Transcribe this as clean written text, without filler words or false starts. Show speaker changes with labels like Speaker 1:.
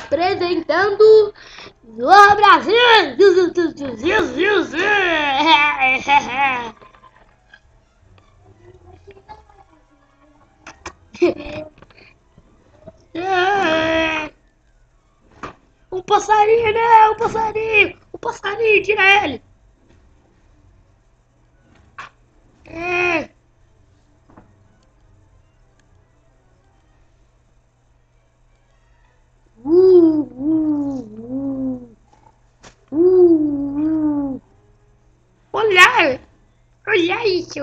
Speaker 1: apresentando o Brasil. Um passarinho, né? Um passarinho, tira ele. É. Uh, uh, uh, uh. Olha isso.